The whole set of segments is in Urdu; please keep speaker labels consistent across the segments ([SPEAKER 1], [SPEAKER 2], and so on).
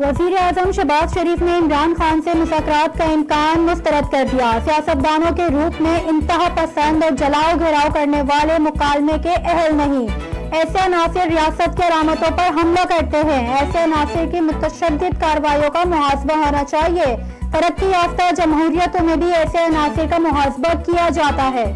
[SPEAKER 1] وزیر اعظم شہباز شریف نے عمران خان سے مذاکرات کا امکان مسترد کر دیا۔ سیاستدانوں کے روپ میں انتہا پسند اور جلاؤ گھراؤ کرنے والے مکالمے کے اہل نہیں۔ ایسے عناصر ریاست کی علامتوں پر حملہ کرتے ہیں۔ ایسے عناصر کی متشدد کارروائیوں کا محاسبہ ہونا چاہیے۔ ترقی یافتہ جمہوریتوں میں بھی ایسے عناصر کا محاسبہ کیا جاتا ہے۔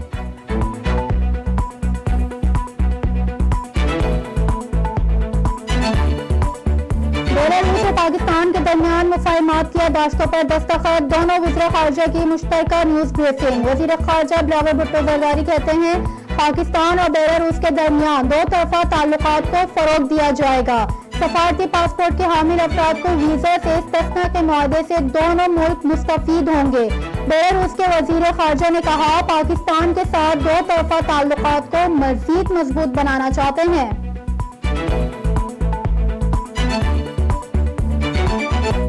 [SPEAKER 1] بیلاروس اور پاکستان کے درمیان مفاہمات کی یادداشتوں پر دستخط، دونوں وزراء خارجہ کی مشترکہ نیوز بریفنگ۔ وزیر خارجہ بلاول بھٹو زرداری کہتے ہیں پاکستان اور بیلاروس کے درمیان دو طرفہ تعلقات کو فروغ دیا جائے گا۔ سفارتی پاسپورٹ کے حامل افراد کو ویزا سے استثناء کے معاہدے سے دونوں ملک مستفید ہوں گے۔ بیلاروس کے وزیر خارجہ نے کہا پاکستان کے ساتھ دو طرفہ تعلقات کو مزید مضبوط بنانا چاہتے ہیں۔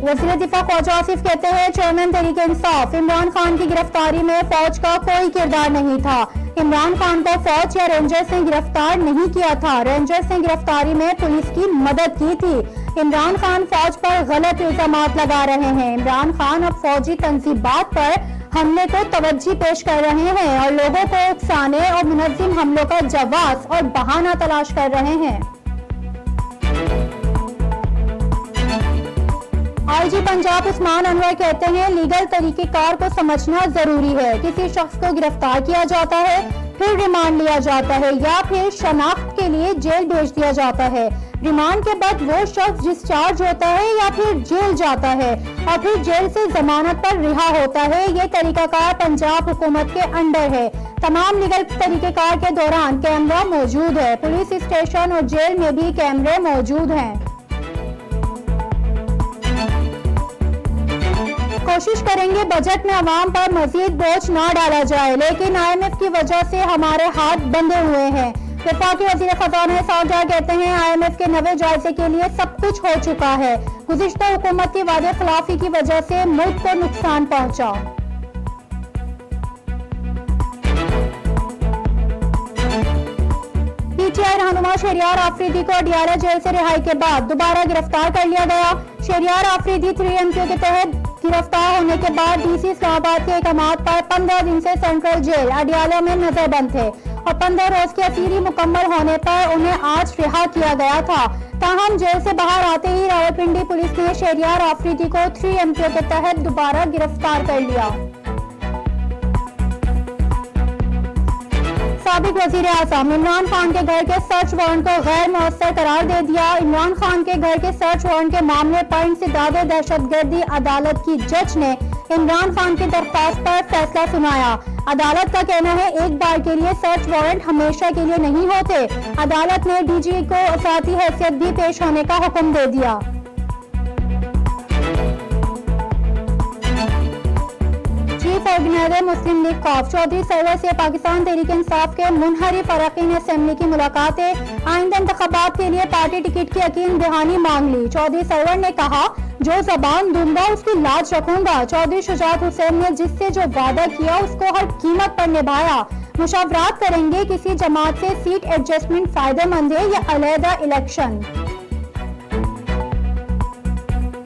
[SPEAKER 1] وزیر دفاع خواجہ آصف کہتے ہیں چیئرمین تحریک انصاف عمران خان کی گرفتاری میں فوج کا کوئی کردار نہیں تھا۔ عمران خان کو فوج یا رینجرز نے گرفتار نہیں کیا تھا۔ رینجرز نے گرفتاری میں پولیس کی مدد کی تھی۔ عمران خان فوج پر غلط الزامات لگا رہے ہیں۔ عمران خان اب فوجی تنصیبات پر حملے کو توجہ پیش کر رہے ہیں اور لوگوں کو اکسانے اور منظم حملوں کا جواز اور بہانہ تلاش کر رہے ہیں۔ آئی جی پنجاب عثمان انور کہتے ہیں لیگل طریقہ کار کو سمجھنا ضروری ہے۔ کسی شخص کو گرفتار کیا جاتا ہے، پھر ریمانڈ لیا جاتا ہے یا پھر شناخت کے لیے جیل بھیج دیا جاتا ہے۔ ریمانڈ کے بعد وہ شخص ڈسچارج ہوتا ہے یا پھر جیل جاتا ہے اور پھر جیل سے ضمانت پر رہا ہوتا ہے۔ یہ طریقہ کار پنجاب حکومت کے انڈر ہے۔ تمام لیگل طریقہ کار کے دوران کیمرہ موجود ہے۔ پولیس اسٹیشن اور جیل میں بھی کیمرے موجود ہیں۔ کوشش کریں گے بجٹ میں عوام پر مزید بوجھ نہ ڈالا جائے، لیکن آئی ایم ایف کی وجہ سے ہمارے ہاتھ بندھے ہوئے ہیں۔ وفاقی وزیر خزانہ سعودیہ کہتے ہیں آئی ایم ایف کے نویں جائزے کے لیے سب کچھ ہو چکا ہے۔ گزشتہ حکومت کی وعدے خلافی کی وجہ سے ملک کو نقصان پہنچا۔ پی ٹی آئی رہنما شہریار آفریدی کو اڈیالہ جیل سے رہائی کے بعد دوبارہ گرفتار کر لیا گیا۔ شہریار آفریدی 3MQ کے تحت گرفتار ہونے کے بعد ڈی سی اسلام آباد کے احکامات پر 15 دن سے سینٹرل جیل اڈیالہ میں نظر بند تھے اور 15 روز کی اسیری مکمل ہونے پر انہیں آج رہا کیا گیا تھا۔ تاہم جیل سے باہر آتے ہی راولپنڈی پولیس نے شہریار آفریدی کو 3MQ کے تحت دوبارہ گرفتار کر لیا۔ سابق وزیر اعظم عمران خان کے گھر کے سرچ وارنٹ کو غیر مؤثر قرار دے دیا۔ عمران خان کے گھر کے سرچ وارنٹ کے معاملے پر انسداد دہشت گردی عدالت کی جج نے عمران خان کی درخواست پر فیصلہ سنایا۔ عدالت کا کہنا ہے ایک بار کے لیے سرچ وارنٹ ہمیشہ کے لیے نہیں ہوتے۔ عدالت نے ڈی جی کو ذاتی حیثیت بھی پیش ہونے کا حکم دے دیا۔ چیف آرگنائزر مسلم لیگ قاف چودھری سرور سے پاکستان تحریک انصاف کے منحرف اراکین اسمبلی کی ملاقاتیں، آئندہ انتخابات کے لیے پارٹی ٹکٹ کی یقین دہانی مانگ لی۔ چودھری سرور نے کہا جو زبان دوں گا اس کی لاج رکھوں گا۔ چودھری شجاعت حسین نے جس سے جو وعدہ کیا اس کو ہر قیمت پر نبھایا۔ مشاورات کریں گے کسی جماعت سے سیٹ ایڈجسٹمنٹ فائدہ مند ہے یا علیحدہ الیکشن۔